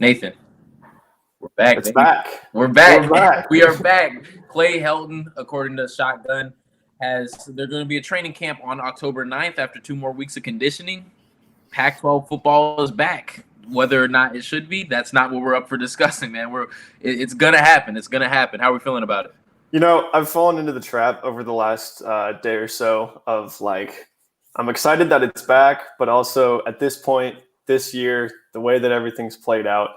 Nathan, we're back. It's back. We're back. We're back. We are back. Clay Helton, according to Shotgun, they're going to be a training camp on October 9th after 2 more weeks of conditioning. Pac-12 football is back. Whether or not it should be, that's not what we're up for discussing, man. It's going to happen. It's going to happen. How are we feeling about it? You know, I've fallen into the trap over the last day or so of I'm excited that it's back, but also at this point this year, the way that everything's played out,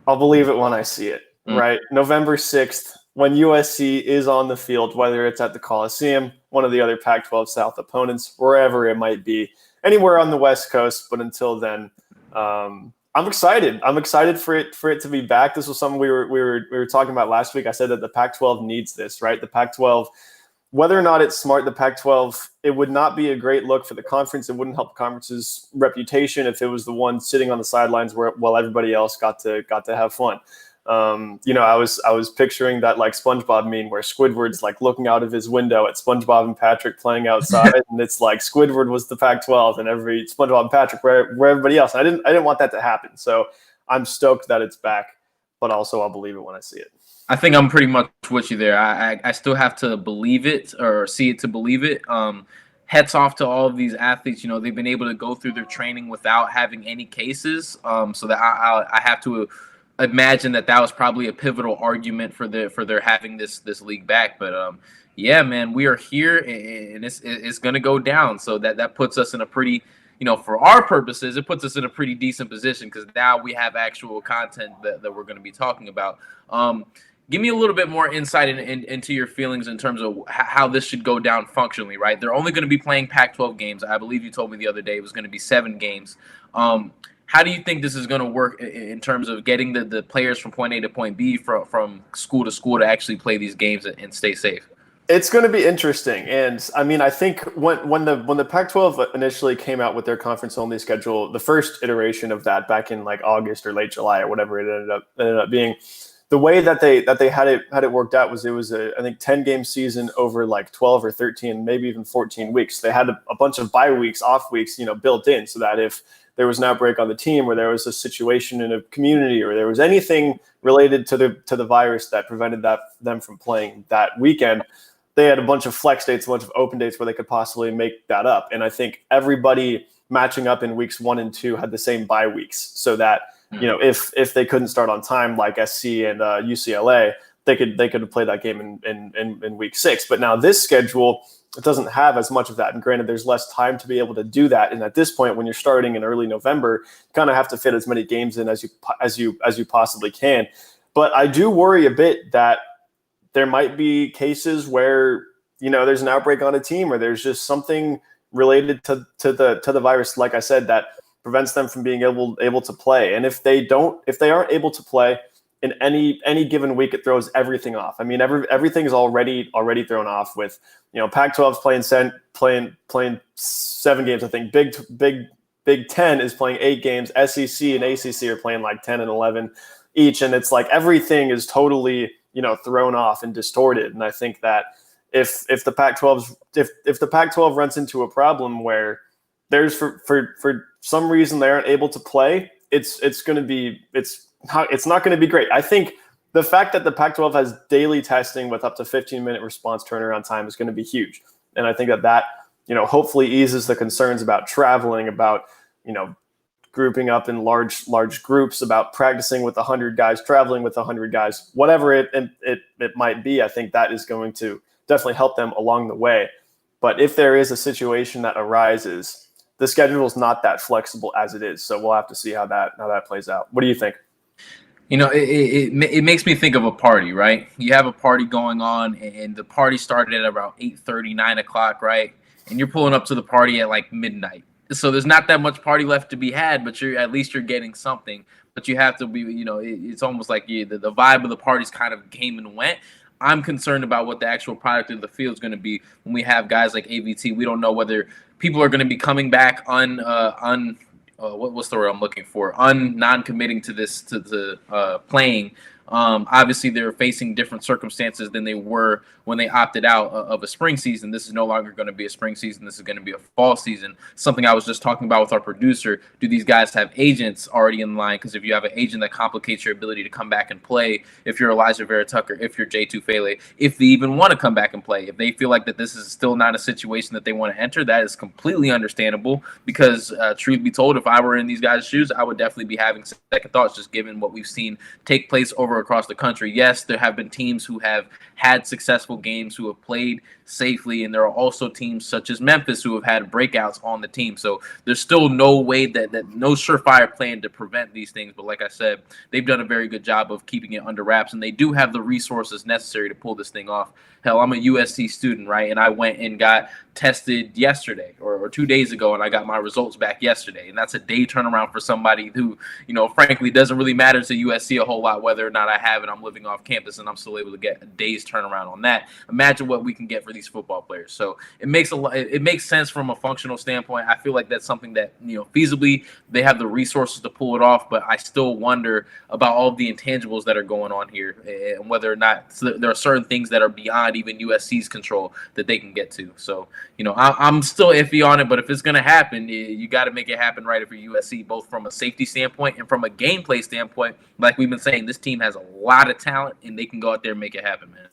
I'll believe it when I see it, right? November 6th, when USC is on the field, whether it's at the Coliseum, one of the other Pac-12 South opponents, wherever it might be, anywhere on the West Coast. But until then, I'm excited. I'm excited for it to be back. This was something we were talking about last week. I said that the Pac-12 needs this, right? The Pac-12, whether or not it's smart, the Pac-12, it would not be a great look for the conference. It wouldn't help the conference's reputation if it was the one sitting on the sidelines while everybody else got to have fun. I was picturing that SpongeBob meme where Squidward's looking out of his window at SpongeBob and Patrick playing outside, and it's Squidward was the Pac-12 and every SpongeBob and Patrick where everybody else. And I didn't want that to happen, so I'm stoked that it's back, but also I'll believe it when I see it. I think I'm pretty much with you there. I still have to believe it or see it to believe it. Hats off to all of these athletes. You know, they've been able to go through their training without having any cases. So that I have to imagine that was probably a pivotal argument for their having this league back. But yeah, man, we are here and it's going to go down. So that puts us in a pretty, for our purposes, it puts us in a pretty decent position because now we have actual content that we're going to be talking about. Give me a little bit more insight into your feelings in terms of how this should go down functionally, right? They're only going to be playing Pac-12 games. I believe you told me the other day it was going to be 7 games. How do you think this is going to work in terms of getting the players from point A to point B from school to school to actually play these games and stay safe? It's going to be interesting. And I mean, I think when the Pac-12 initially came out with their conference-only schedule, the first iteration of that back in August or late July or whatever it ended up being, the way that they had it worked out was it was I think 10-game season over 12 or 13, maybe even 14 weeks. They had a bunch of bye weeks, off weeks, built in so that if there was an outbreak on the team or there was a situation in a community or there was anything related to the virus that prevented them from playing that weekend, they had a bunch of flex dates, a bunch of open dates where they could possibly make that up. And I think everybody matching up in weeks 1 and 2 had the same bye weeks so that if they couldn't start on time like SC and UCLA, they could play that game in week 6. But now this schedule, it doesn't have as much of that. And granted, there's less time to be able to do that. And at this point, when you're starting in early November, you kind of have to fit as many games in as you possibly can. But I do worry a bit that there might be cases where there's an outbreak on a team or there's just something related to the virus, like I said, that prevents them from being able to play. And if they aren't able to play in any given week, it throws everything off. I mean, everything's already thrown off with, Pac-12's playing 7 games. I think Big Ten is playing 8 games. SEC and ACC are playing 10 and 11 each. And it's everything is totally, thrown off and distorted. And I think that if the Pac-12 runs into a problem where there's for some reason they aren't able to play, it's not going to be great. I think the fact that the Pac-12 has daily testing with up to 15-minute response turnaround time is going to be huge. And I think that hopefully eases the concerns about traveling, about, grouping up in large groups, about practicing with 100 guys, traveling with 100 guys, whatever it might be. I think that is going to definitely help them along the way. But if there is a situation that arises, the schedule is not that flexible as it is. So we'll have to see how that plays out. What do you think? It makes me think of a party, right? You have a party going on, and the party started at about 8:30, 9 o'clock, right? And you're pulling up to the party at midnight. So there's not that much party left to be had, but at least you're getting something. But you have to be, it's almost like the vibe of the party's kind of came and went. I'm concerned about what the actual product of the field is going to be when we have guys like AVT. We don't know whether people are going to be coming back what's the word I'm looking for? Non-committing to playing Obviously, they're facing different circumstances than they were when they opted out of a spring season. This is no longer going to be a spring season. This is going to be a fall season. Something I was just talking about with our producer. Do these guys have agents already in line? Because if you have an agent, that complicates your ability to come back and play. If you're Elijah Vera Tucker, if you're J2 Fele, if they even want to come back and play, if they feel like that this is still not a situation that they want to enter, that is completely understandable. Because truth be told, if I were in these guys' shoes, I would definitely be having second thoughts, just given what we've seen take place over across the country. Yes, there have been teams who have had successful games, who have played safely, and there are also teams such as Memphis who have had breakouts on the team. So there's still no way that no surefire plan to prevent these things. But like I said, they've done a very good job of keeping it under wraps, and they do have the resources necessary to pull this thing off. Hell, I'm a USC student, right? And I went and got tested yesterday or 2 days ago, and I got my results back yesterday. And that's a day turnaround for somebody who, frankly, doesn't really matter to USC a whole lot whether or not I have it. I'm living off campus, and I'm still able to get a day's turnaround on that. Imagine what we can get for these football players. So it makes sense from a functional standpoint. I feel like that's something that, feasibly they have the resources to pull it off, but I still wonder about all of the intangibles that are going on here and whether or not there are certain things that are beyond even USC's control that they can get to. So, I'm still iffy on it, but if it's going to happen, you got to make it happen right for USC, both from a safety standpoint and from a gameplay standpoint. Like we've been saying, this team has a lot of talent, and they can go out there and make it happen, man.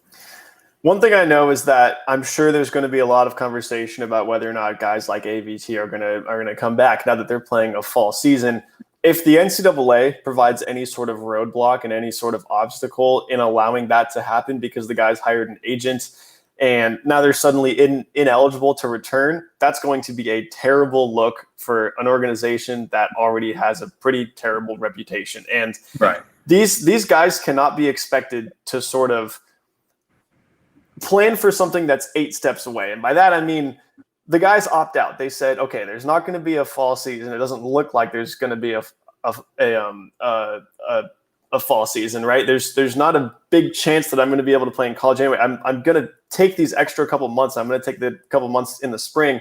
One thing I know is that I'm sure there's going to be a lot of conversation about whether or not guys like AVT are going to come back now that they're playing a fall season. If the NCAA provides any sort of roadblock and any sort of obstacle in allowing that to happen because the guys hired an agent and now they're suddenly ineligible to return, that's going to be a terrible look for an organization that already has a pretty terrible reputation. And right. These guys cannot be expected to sort of plan for something that's 8 steps away. And by that, I mean, the guys opt out. They said, okay, there's not going to be a fall season. It doesn't look like there's going to be a fall season, right? There's not a big chance that I'm going to be able to play in college anyway. I'm going to take these extra couple months. I'm going to take the couple months in the spring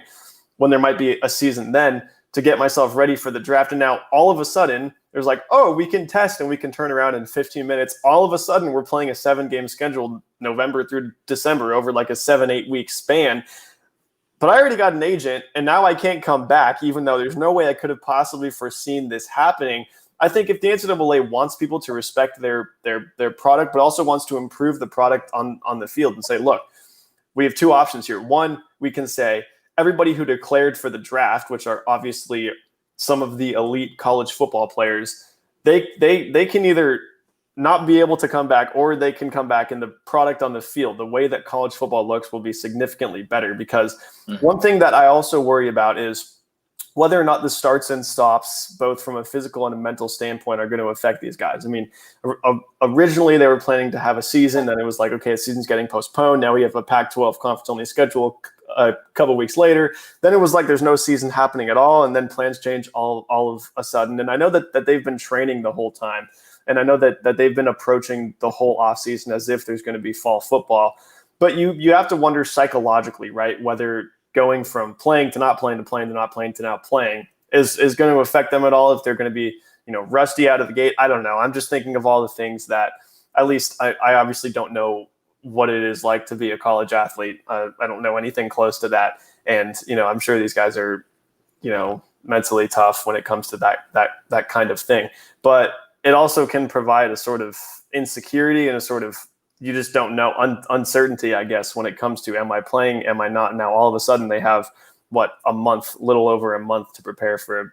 when there might be a season then to get myself ready for the draft. And now all of a sudden there's like, oh, we can test and we can turn around in 15 minutes. All of a sudden we're playing a 7-game schedule November through December over like a 7-8 week span. But I already got an agent and now I can't come back, even though there's no way I could have possibly foreseen this happening. I think if the NCAA wants people to respect their product, but also wants to improve the product on the field and say, look, we have 2 options here. One, we can say everybody who declared for the draft, which are obviously some of the elite college football players, they can either not be able to come back or they can come back, and the product on the field, the way that college football looks, will be significantly better. Because one thing that I also worry about is whether or not the starts and stops, both from a physical and a mental standpoint, are going to affect these guys. I mean, originally they were planning to have a season, and it was like, okay, the season's getting postponed. Now we have a Pac-12 conference-only schedule a couple weeks later. Then it was like there's no season happening at all, and then plans change all of a sudden. And I know that they've been training the whole time, and I know that they've been approaching the whole offseason as if there's going to be fall football. But you have to wonder psychologically, right, whether going from playing to not playing to playing to not playing to now playing is going to affect them at all, if they're going to be, rusty out of the gate. I don't know. I'm just thinking of all the things that, at least I obviously don't know what it is like to be a college athlete. I don't know anything close to that. And, I'm sure these guys are, mentally tough when it comes to that kind of thing. But it also can provide a sort of insecurity and a sort of, you just don't know, uncertainty, I guess, when it comes to, am I playing, am I not? Now, all of a sudden they have, little over a month to prepare for a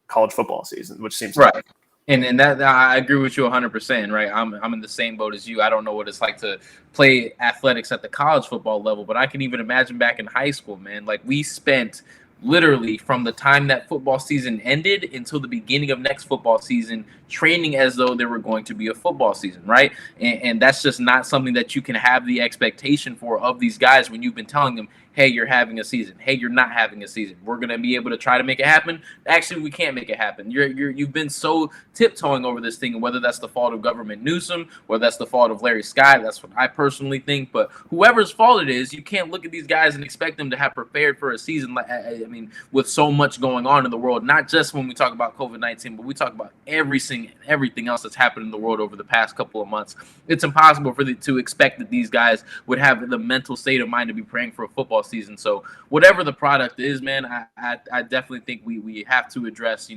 college football season, which seems right. And that I agree with you 100%, right? I'm in the same boat as you. I don't know what it's like to play athletics at the college football level, but I can even imagine back in high school, man. Like, we spent literally from the time that football season ended until the beginning of next football season training as though there were going to be a football season, right? And that's just not something that you can have the expectation for of these guys when you've been telling them, hey, you're having a season. Hey, you're not having a season. We're gonna be able to try to make it happen. Actually, we can't make it happen. You've been so tiptoeing over this thing, and whether that's the fault of Government Newsom, whether that's the fault of Larry Scott, that's what I personally think. But whoever's fault it is, you can't look at these guys and expect them to have prepared for a season. I mean, with so much going on in the world, not just when we talk about COVID-19, but we talk about everything else that's happened in the world over the past couple of months. It's impossible to expect that these guys would have the mental state of mind to be praying for a football season. So whatever the product is, man, I definitely think we have to address,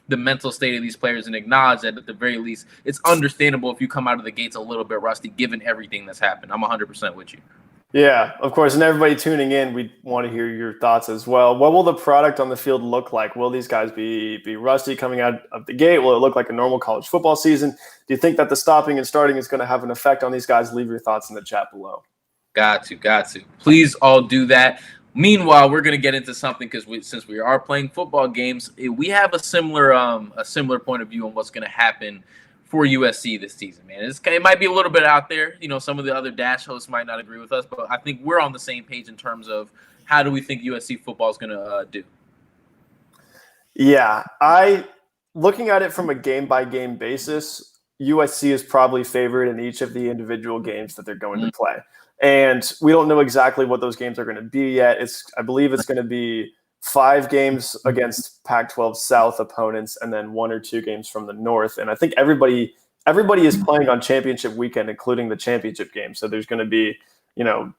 the mental state of these players and acknowledge that at the very least, it's understandable if you come out of the gates a little bit rusty, given everything that's happened. I'm 100% with you. Yeah, of course. And everybody tuning in, we want to hear your thoughts as well. What will the product on the field look like? Will these guys be rusty coming out of the gate? Will it look like a normal college football season? Do you think that the stopping and starting is going to have an effect on these guys? Leave your thoughts in the chat below. Got to. Please all do that. Meanwhile, we're going to get into something because since we are playing football games, we have a similar point of view on what's going to happen for USC this season, man. It might be a little bit out there. Some of the other Dash hosts might not agree with us, but I think we're on the same page in terms of how do we think USC football is going to do. Yeah, looking at it from a game-by-game basis, USC is probably favored in each of the individual games that they're going to play. And we don't know exactly what those games are going to be yet. I believe it's going to be 5 games against Pac-12 South opponents and then 1 or 2 games from the North. And I think everybody is playing on championship weekend, including the championship game. So there's going to be,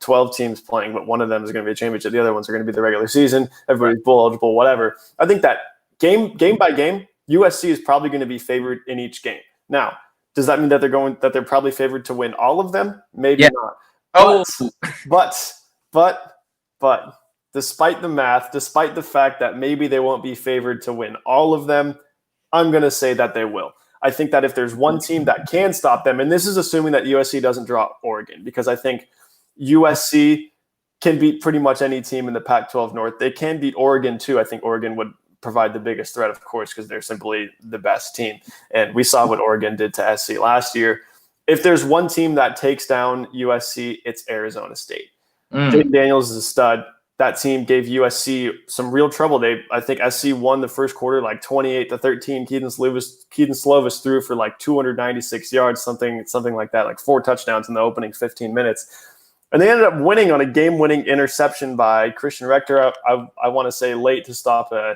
12 teams playing, but one of them is going to be a championship. The other ones are going to be the regular season. Everybody's bowl eligible, whatever. I think that game by game, USC is probably going to be favored in each game. Now, does that mean that they're probably favored to win all of them? Maybe not. But despite the math, despite the fact that maybe they won't be favored to win all of them, I'm going to say that they will. I think that if there's one team that can stop them, and this is assuming that USC doesn't draw Oregon, because I think USC can beat pretty much any team in the Pac-12 North. They can beat Oregon too. I think Oregon would provide the biggest threat, of course, because they're simply the best team. And we saw what Oregon did to SC last year. If there's one team that takes down USC, it's Arizona State. Jake Daniels is a stud. That team gave USC some real trouble. I think SC won the first quarter like 28-13. Keaton Slovis threw for like 296 yards, something like that, like 4 touchdowns in the opening 15 minutes. And they ended up winning on a game-winning interception by Christian Rector. I want to say late to stop a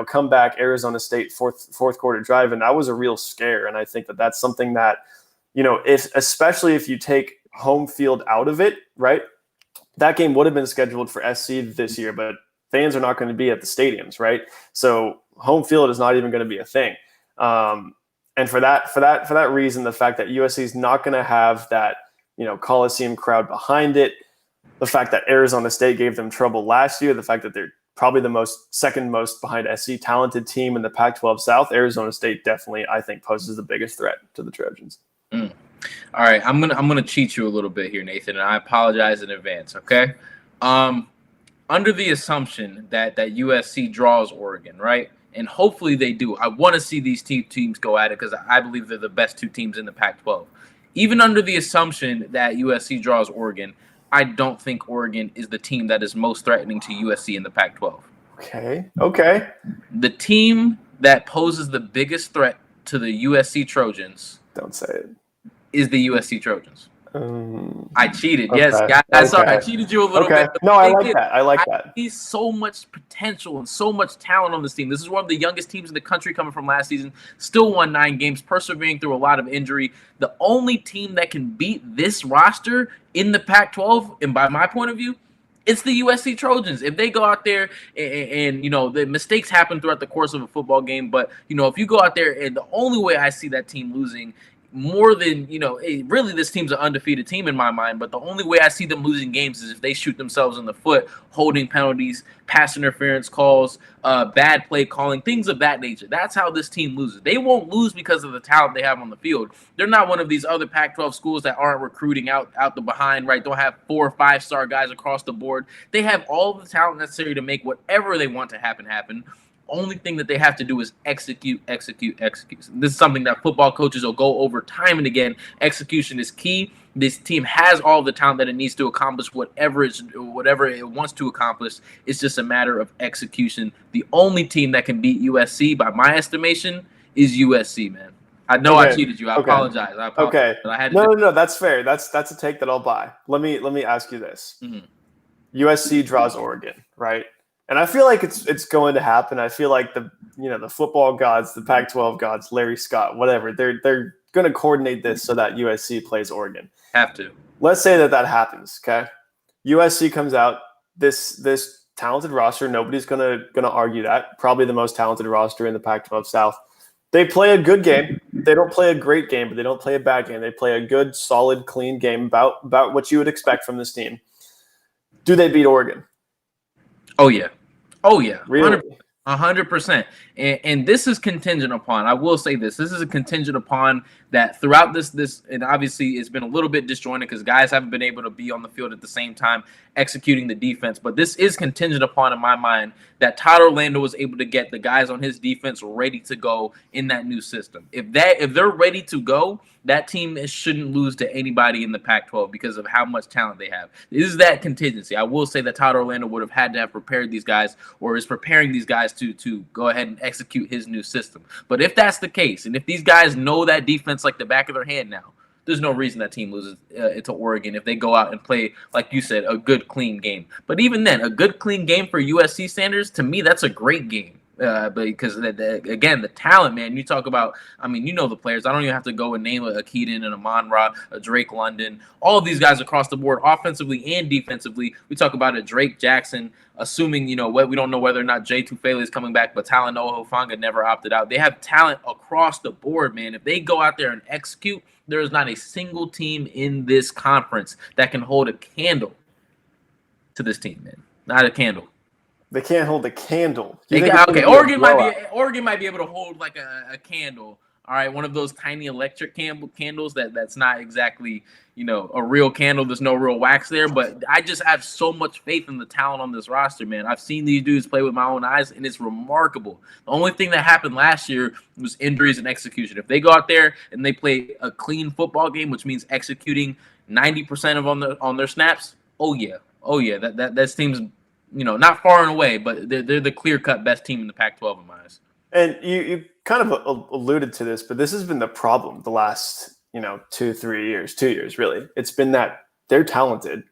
comeback Arizona State fourth quarter drive, and that was a real scare. And I think that that's something that, especially if you take home field out of it, right? That game would have been scheduled for SC this year, but fans are not going to be at the stadiums, right? So home field is not even going to be a thing. And for that reason, the fact that USC is not going to have that, Coliseum crowd behind it, the fact that Arizona State gave them trouble last year, the fact that they're probably the second most behind SC talented team in the Pac-12 South, Arizona State definitely, I think, poses the biggest threat to the Trojans. All right, I'm gonna cheat you a little bit here, Nathan, and I apologize in advance. Okay, under the assumption that USC draws Oregon, right, and hopefully they do. I want to see these teams go at it because I believe they're the best 2 teams in the Pac-12. Even under the assumption that USC draws Oregon, I don't think Oregon is the team that is most threatening to USC in the Pac-12. Okay. The team that poses the biggest threat to the USC Trojans. Don't say it. Is the USC Trojans. I cheated. Okay. Yes, guys. Okay. Sorry, I cheated you a little bit. No, I like that. I see so much potential and so much talent on this team. This is one of the youngest teams in the country coming from last season. Still won 9 games, persevering through a lot of injury. The only team that can beat this roster in the Pac-12, and by my point of view, it's the USC Trojans. If they go out there and the mistakes happen throughout the course of a football game, but, if you go out there and the only way I see that team losing more than, really this team's an undefeated team in my mind, but the only way I see them losing games is if they shoot themselves in the foot, holding penalties, pass interference calls, bad play calling, things of that nature. That's how this team loses. They won't lose because of the talent they have on the field. They're not one of these other Pac-12 schools that aren't recruiting out the behind, right? Don't have 4 or 5-star guys across the board. They have all the talent necessary to make whatever they want to happen. only thing that they have to do is execute. This is something that football coaches will go over time and again. Execution is key. This team has all the talent that it needs to accomplish whatever it wants to accomplish. It's just a matter of execution. The only team that can beat USC, by my estimation, is USC, man. I know I cheated you. I apologize. Okay. But I had to no. That's fair. That's a take that I'll buy. Let me ask you this. Mm-hmm. USC draws Oregon, right? And I feel like it's going to happen. I feel like the football gods, the Pac-12 gods, Larry Scott, whatever, they're going to coordinate this so that USC plays Oregon. Have to. Let's say that happens. Okay, USC comes out. This talented roster. Nobody's gonna argue that. Probably the most talented roster in the Pac-12 South. They play a good game. They don't play a great game, but they don't play a bad game. They play a good, solid, clean game about what you would expect from this team. Do they beat Oregon? Oh yeah. Really? 100%. And this is contingent upon, I will say this is a contingent upon that throughout this, and obviously it's been a little bit disjointed because guys haven't been able to be on the field at the same time executing the defense. But this is contingent upon, in my mind, that Todd Orlando was able to get the guys on his defense ready to go in that new system. If they're ready to go, that team shouldn't lose to anybody in the Pac-12 because of how much talent they have. This is that contingency. I will say that Todd Orlando would have had to have prepared these guys or is preparing these guys to go ahead and execute his new system. But if that's the case, and if these guys know that defense like the back of their hand now, there's no reason that team loses to Oregon if they go out and play, like you said, a good, clean game. But even then, a good, clean game for USC standards, to me, that's a great game. Because again, the talent, man. You talk about, I mean, you know the players. I don't even have to go and name a Keaton and a Monra, a Drake London, all of these guys across the board, offensively and defensively. We talk about a Drake Jackson, assuming we don't know whether or not Jay Tufele is coming back, but Talanoa Hufanga never opted out. They have talent across the board, man. If they go out there and execute, there is not a single team in this conference that can hold a candle to this team, man. Not a candle. They can't hold a candle. Okay, Oregon might be able to hold like a candle. All right, one of those tiny electric candles that's not exactly, a real candle. There's no real wax there, but I just have so much faith in the talent on this roster, man. I've seen these dudes play with my own eyes, and it's remarkable. The only thing that happened last year was injuries and execution. If they go out there and they play a clean football game, which means executing 90% of on their snaps, oh yeah, that team's not far and away, but they're the clear-cut best team in the Pac-12 in my eyes. And you kind of alluded to this, but this has been the problem the last, 2 years, really. It's been that they're talented.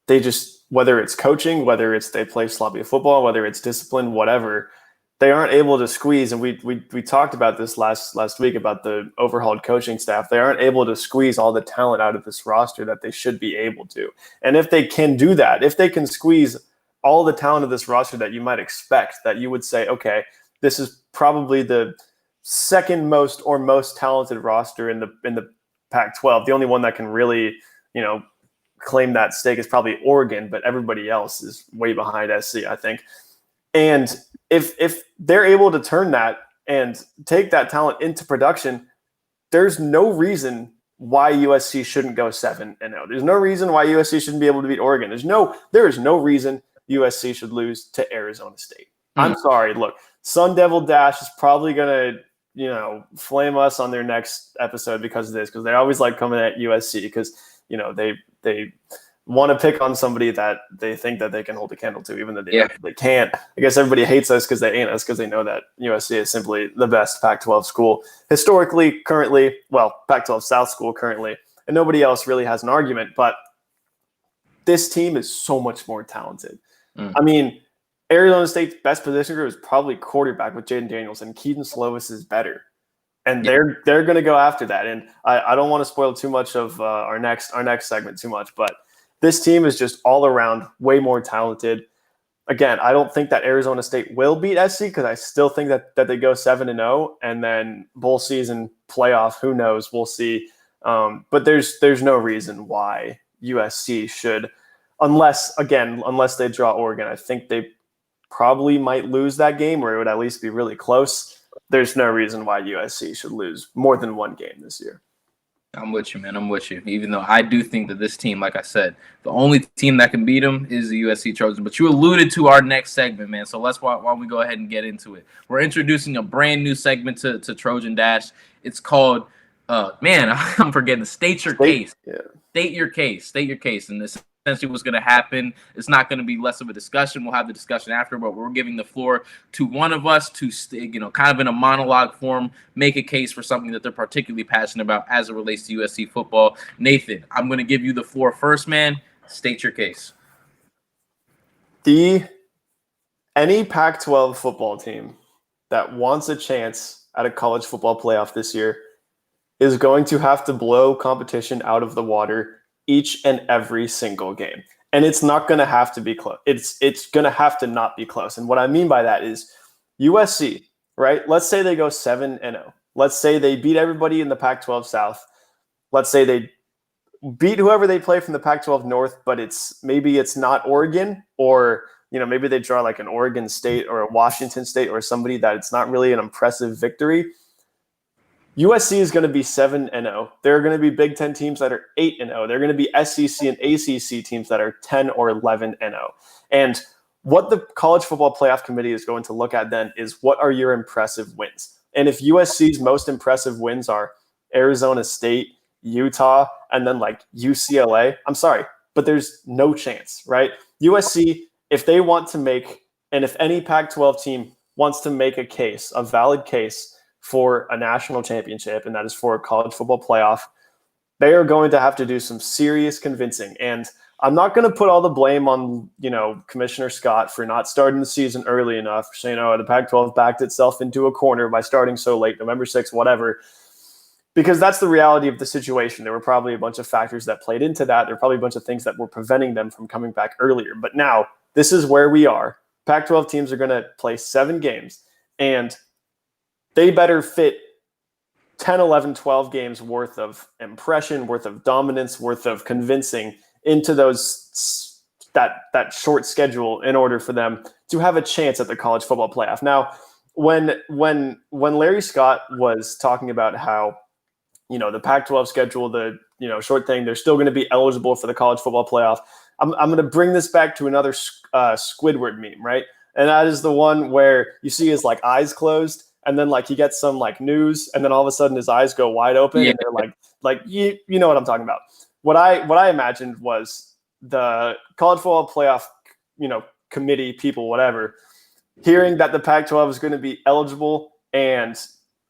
They just, whether it's coaching, whether it's they play sloppy football, whether it's discipline, whatever, they aren't able to squeeze. And we talked about this last week about the overhauled coaching staff. They aren't able to squeeze all the talent out of this roster that they should be able to. And if they can do that, if they can squeeze all the talent of this roster that you might expect, that you would say, okay, this is probably the second most or most talented roster in the Pac-12. The only one that can really, claim that stake is probably Oregon, but everybody else is way behind SC, I think. And if they're able to turn that and take that talent into production, there's no reason why USC shouldn't go 7-0. There's no reason why USC shouldn't be able to beat Oregon. There is no reason USC should lose to Arizona State. I'm sorry. Look, Sun Devil Dash is probably going to, flame us on their next episode because of this, because they always like coming at USC because, they want to pick on somebody that they think that they can hold a candle to, even though they can't. I guess everybody hates us because they ain't us, because they know that USC is simply the best Pac-12 school historically, currently, Pac-12 South school currently, and nobody else really has an argument. But this team is so much more talented. I mean, Arizona State's best position group is probably quarterback with Jaden Daniels, and Keaton Slovis is better. And they're going to go after that. And I don't want to spoil too much of our next segment too much, but this team is just all around way more talented. Again, I don't think that Arizona State will beat SC because I still think that they go 7-0, and then bowl season playoff, who knows? We'll see. But there's no reason why USC should, unless they draw Oregon. I think they probably might lose that game, or it would at least be really close. There's no reason why USC should lose more than one game this year. I'm with you, man. I'm with you. Even though I do think that this team, like I said, the only team that can beat them is the USC Trojans. But you alluded to our next segment, man. So why don't we go ahead and get into it? We're introducing a brand new segment to Trojan Dash. It's called, man, I'm forgetting. State your case. Yeah. State your case. State your case. And this essentially what's going to happen. It's not going to be less of a discussion. We'll have the discussion after, but we're giving the floor to one of us to, kind of in a monologue form, make a case for something that they're particularly passionate about as it relates to USC football. Nathan, I'm going to give you the floor first, man. State your case. Any Pac-12 football team that wants a chance at a college football playoff this year is going to have to blow competition out of the water each and every single game. And it's not going to have to be close. It's going to have to not be close. And what I mean by that is USC, right? Let's say they go 7-0. Let's say they beat everybody in the Pac-12 South. Let's say they beat whoever they play from the Pac-12 North, but maybe it's not Oregon, or maybe they draw like an Oregon State or a Washington State or somebody that it's not really an impressive victory. USC is going to be 7-0. There are going to be Big Ten teams that are 8-0. There are going to be SEC and ACC teams that are 10 or 11-0. And what the College Football Playoff Committee is going to look at then is, what are your impressive wins? And if USC's most impressive wins are Arizona State, Utah, and then like UCLA, I'm sorry, but there's no chance, right? USC, if they want to make, and if any Pac-12 team wants to make a case, a valid case for a national championship, and that is for a college football playoff, they are going to have to do some serious convincing. And I'm not going to put all the blame on, Commissioner Scott for not starting the season early enough, saying, the Pac-12 backed itself into a corner by starting so late, November 6th, whatever, because that's the reality of the situation. There were probably a bunch of factors that played into that. There were probably a bunch of things that were preventing them from coming back earlier. But now this is where we are. Pac-12 teams are going to play 7 games, and they better fit 10, 11, 12 games worth of impression, worth of dominance, worth of convincing into that short schedule in order for them to have a chance at the college football playoff. Now, when Larry Scott was talking about how, the Pac-12 schedule, the short thing, they're still going to be eligible for the college football playoff. I'm going to bring this back to another Squidward meme, right? And that is the one where you see his like eyes closed, and then like he gets some like news, and then all of a sudden his eyes go wide open, and they're like you know what I'm talking about. What I imagined was the college football playoff, committee people, whatever, hearing that the Pac-12 is going to be eligible, and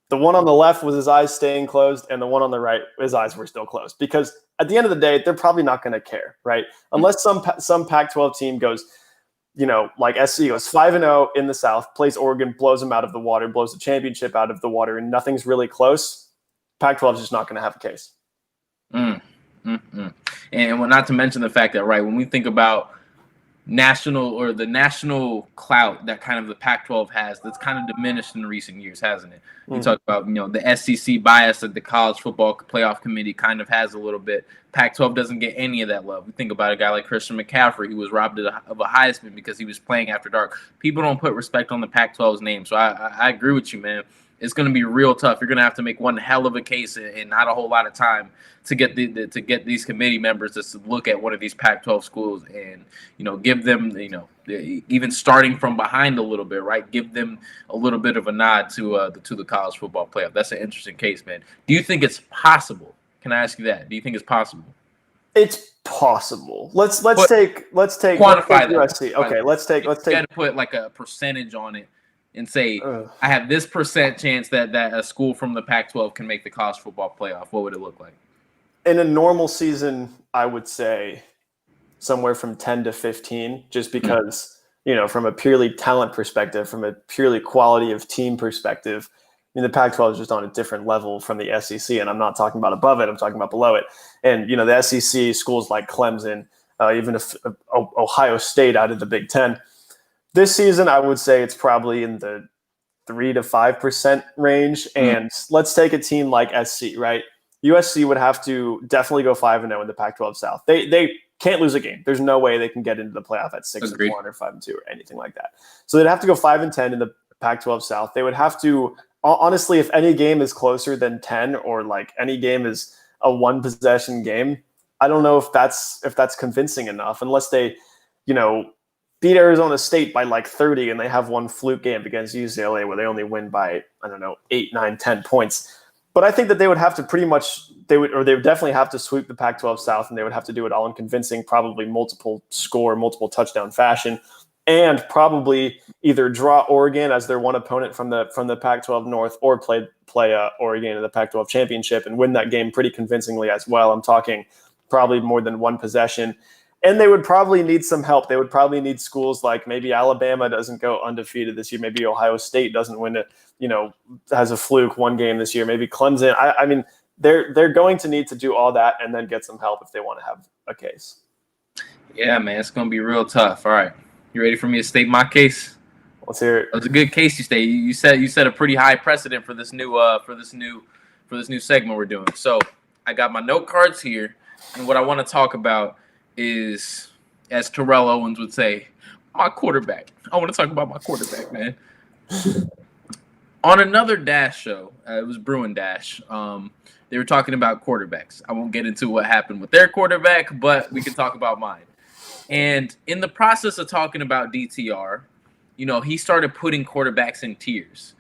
the one on the left was his eyes staying closed, and the one on the right, his eyes were still closed. Because at the end of the day, they're probably not going to care, right? Unless some Pac-12 team goes, like SC goes 5-0 in the South, plays Oregon, blows them out of the water, blows the championship out of the water, and nothing's really close. Pac-12 is just not going to have a case. And not to mention the fact that, right, when we think about the national clout that kind of the Pac-12 has, that's kind of diminished in recent years, hasn't it? You talk about, the SEC bias that the College Football Playoff Committee kind of has a little bit. Pac-12 doesn't get any of that love. We think about a guy like Christian McCaffrey, who was robbed of a Heisman because he was playing after dark. People don't put respect on the Pac-12's name. So I agree with you, man. It's going to be real tough. You're going to have to make one hell of a case and not a whole lot of time to get to get these committee members to look at one of these Pac-12 schools and give them even starting from behind a little bit, right? Give them a little bit of a nod to the college football playoff. That's an interesting case, man. Do you think it's possible? Can I ask you that? Do you think it's possible? It's possible. Let's take quantify that. USC. Okay, let's take. You got to put like a percentage on it and say, I have this % chance that a school from the Pac-12 can make the college football playoff. What would it look like? In a normal season, I would say somewhere from 10 to 15, just because, from a purely talent perspective, from a purely quality of team perspective, the Pac-12 is just on a different level from the SEC, and I'm not talking about above it, I'm talking about below it. And, the SEC, schools like Clemson, even if Ohio State out of the Big Ten, this season, I would say it's probably in the 3 to 5% range. And let's take a team like SC, right? USC would have to definitely go 5-0 in the Pac-12 South. They can't lose a game. There's no way they can get into the playoff at 6-1 or 5-2 or anything like that. So they'd have to go 5-10 in the Pac-12 South. They would have to, honestly, if any game is closer than 10, or like any game is a one possession game. I don't know if that's convincing enough, unless they, beat Arizona State by like 30 and they have one fluke game against UCLA where they only win by, I don't know, 8, 9, 10 points. But I think that they would have to they would definitely have to sweep the Pac-12 South, and they would have to do it all in convincing, probably multiple touchdown fashion, and probably either draw Oregon as their one opponent from the Pac-12 North, or play Oregon in the Pac-12 championship and win that game pretty convincingly as well. I'm talking probably more than one possession. And they would probably need some help. They would probably need schools like maybe Alabama doesn't go undefeated this year. Maybe Ohio State doesn't win it, has a fluke one game this year. Maybe Clemson. I mean, they're going to need to do all that and then get some help if they want to have a case. Yeah, man, it's going to be real tough. All right. You ready for me to state my case? Let's hear it. It was a good case you stated. You set a pretty high precedent for this new segment we're doing. So I got my note cards here, and what I want to talk about is, as Terrell Owens would say, my quarterback. I want to talk about my quarterback, man. On another Dash show, it was Bruin Dash. They were talking about quarterbacks. I won't get into what happened with their quarterback, but we can talk about mine. And in the process of talking about DTR, he started putting quarterbacks in tiers.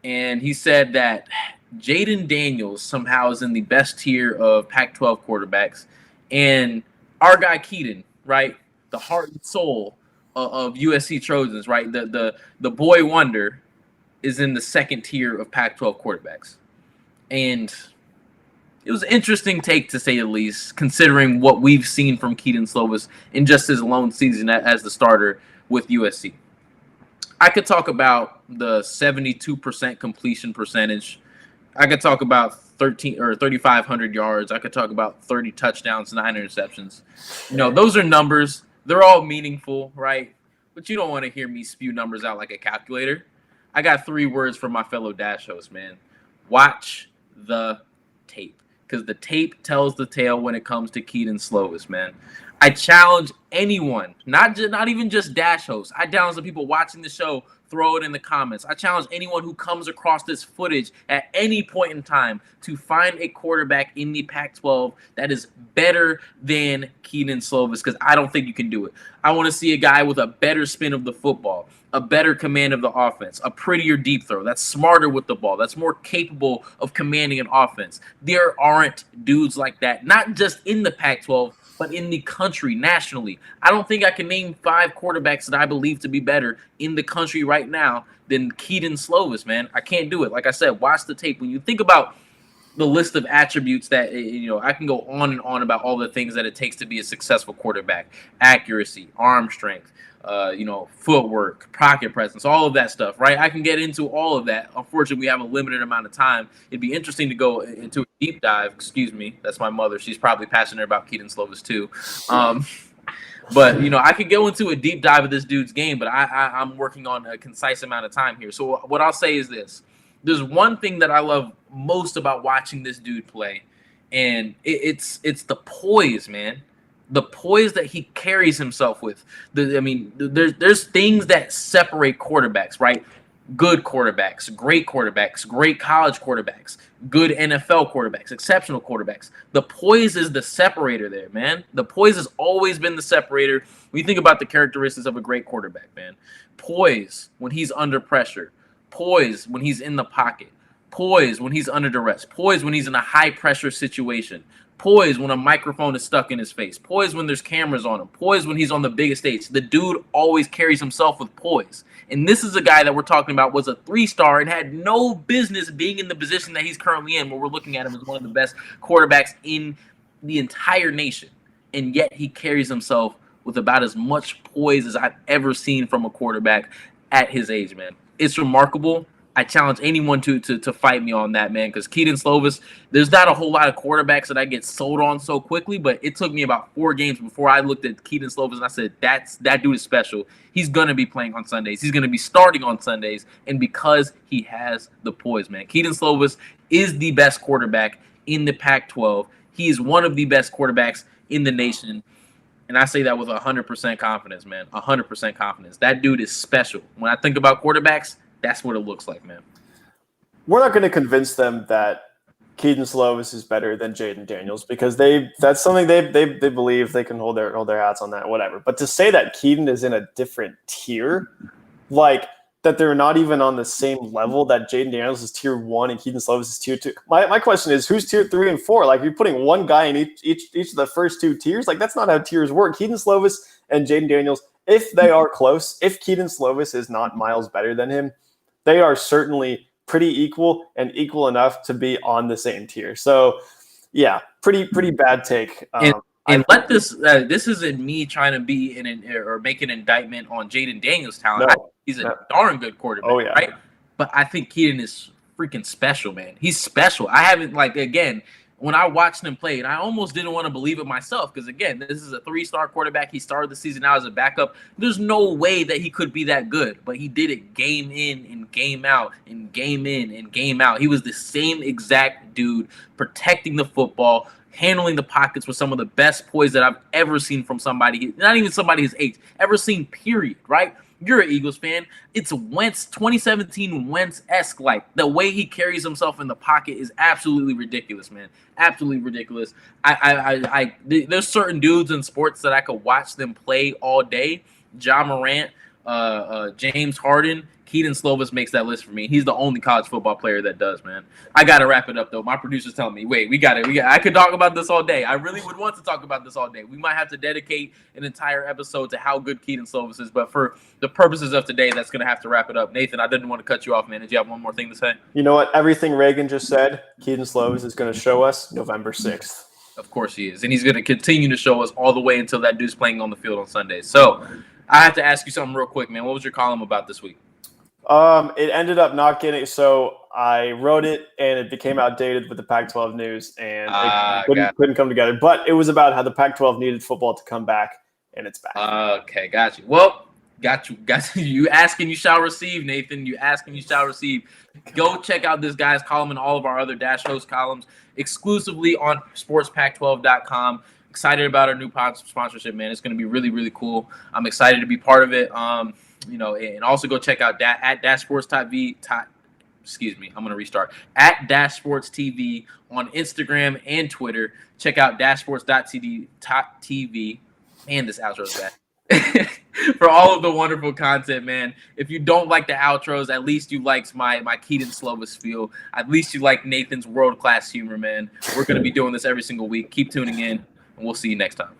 And he said that Jaden Daniels somehow is in the best tier of Pac-12 quarterbacks. And our guy Keaton, right, the heart and soul of USC Trojans, right, the boy wonder, is in the second tier of Pac-12 quarterbacks. And it was an interesting take, to say the least, considering what we've seen from Keaton Slovis in just his lone season as the starter with USC. I could talk about the 72% completion percentage. I could talk about 3,500 yards. I could talk about 30 touchdowns, 9 interceptions. Those are numbers. They're all meaningful, right? But you don't want to hear me spew numbers out like a calculator. I got 3 words for my fellow Dash hosts, man. Watch the tape, because the tape tells the tale when it comes to Keaton Slovis, man. I challenge anyone, not even just Dash hosts. I challenge the people watching the show. Throw it in the comments. I challenge anyone who comes across this footage at any point in time to find a quarterback in the Pac-12 that is better than Keaton Slovis, because I don't think you can do it. I want to see a guy with a better spin of the football, a better command of the offense, a prettier deep throw, that's smarter with the ball, that's more capable of commanding an offense. There aren't dudes like that, not just in the Pac-12, but in the country, nationally. I don't think I can name 5 quarterbacks that I believe to be better in the country right now than Keaton Slovis, man. I can't do it. Like I said, watch the tape. When you think about the list of attributes that, I can go on and on about all the things that it takes to be a successful quarterback: accuracy, arm strength, footwork, pocket presence, all of that stuff, right? I can get into all of that. Unfortunately, we have a limited amount of time. It'd be interesting to go into a deep dive. Excuse me, that's my mother. She's probably passionate about Keaton Slovis too. But I could go into a deep dive of this dude's game, but I'm working on a concise amount of time here. So what I'll say is this: there's one thing that I love most about watching this dude play, and it's the poise, man. The poise that he carries himself with. There's things that separate quarterbacks, right? Good quarterbacks, great college quarterbacks, good NFL quarterbacks, exceptional quarterbacks. The poise is the separator there, man. The poise has always been the separator. When you think about the characteristics of a great quarterback, man: poise when he's under pressure, poise when he's in the pocket, poise when he's under duress, poise when he's in a high pressure situation, poise when a microphone is stuck in his face, poise when there's cameras on him, poise when he's on the biggest stage. The dude always carries himself with poise. And this is a guy that we're talking about was a 3-star and had no business being in the position that he's currently in, where we're looking at him as one of the best quarterbacks in the entire nation. And yet he carries himself with about as much poise as I've ever seen from a quarterback at his age, man. It's remarkable. I challenge anyone to fight me on that, man, because Keaton Slovis, there's not a whole lot of quarterbacks that I get sold on so quickly, but it took me about 4 games before I looked at Keaton Slovis and I said, that dude is special. He's going to be playing on Sundays. He's going to be starting on Sundays, and because he has the poise, man. Keaton Slovis is the best quarterback in the Pac-12. He is one of the best quarterbacks in the nation, and I say that with 100% confidence, man, 100% confidence. That dude is special. When I think about quarterbacks, that's what it looks like, man. We're not going to convince them that Keaton Slovis is better than Jaden Daniels because that's something they believe they can hold their hats on that, whatever. But to say that Keaton is in a different tier, like that they're not even on the same level, that Jaden Daniels is tier 1 and Keaton Slovis is tier 2. My question is, who's tier 3 and 4? Like, you're putting one guy in each of the first 2 tiers. Like, that's not how tiers work. Keaton Slovis and Jaden Daniels, if they are close, if Keaton Slovis is not miles better than him, they are certainly pretty equal and equal enough to be on the same tier. So, yeah, pretty bad take. And let this this isn't me trying to be or make an indictment on Jaden Daniels' talent. No, He's a darn good quarterback, right? But I think Keaton is freaking special, man. He's special. I haven't, like, again, when I watched him play, and I almost didn't want to believe it myself because, again, this is a 3-star quarterback. He started the season out as a backup. There's no way that he could be that good, but he did it game in and game out and game in and game out. He was the same exact dude protecting the football, handling the pockets with some of the best poise that I've ever seen from somebody, not even somebody his age, ever seen, period, right? You're an Eagles fan. It's Wentz, 2017 Wentz-esque. Like, the way he carries himself in the pocket is absolutely ridiculous, man. Absolutely ridiculous. There's certain dudes in sports that I could watch them play all day. Ja Morant, James Harden, Keaton Slovis makes that list for me. He's the only college football player that does, man. I got to wrap it up, though. My producer's telling me, wait, we got it. I could talk about this all day. I really would want to talk about this all day. We might have to dedicate an entire episode to how good Keaton Slovis is, but for the purposes of today, that's going to have to wrap it up. Nathan, I didn't want to cut you off, man. Did you have one more thing to say? You know what? Everything Reagan just said, Keaton Slovis is going to show us November 6th. Of course he is. And he's going to continue to show us all the way until that dude's playing on the field on Sundays. So I have to ask you something real quick, man. What was your column about this week? It ended up not getting, so I wrote it and it became outdated with the Pac-12 news and it couldn't come together. But it was about how the Pac-12 needed football to come back, and it's back. Okay, got you. Well, got you. You ask and you shall receive, Nathan. You ask and you shall receive. Go check out this guy's column and all of our other Dash Host columns exclusively on sportspac12.com. Excited about our new sponsorship, man. It's going to be really, really cool. I'm excited to be part of it. And also go check out at Dash Sports TV. Excuse me, I'm going to restart. At Dash Sports TV on Instagram and Twitter. Check out dashsports.tv. And this outro is bad. For all of the wonderful content, man. If you don't like the outros, at least you liked my Keaton Slovis feel. At least you like Nathan's world-class humor, man. We're going to be doing this every single week. Keep tuning in, and we'll see you next time.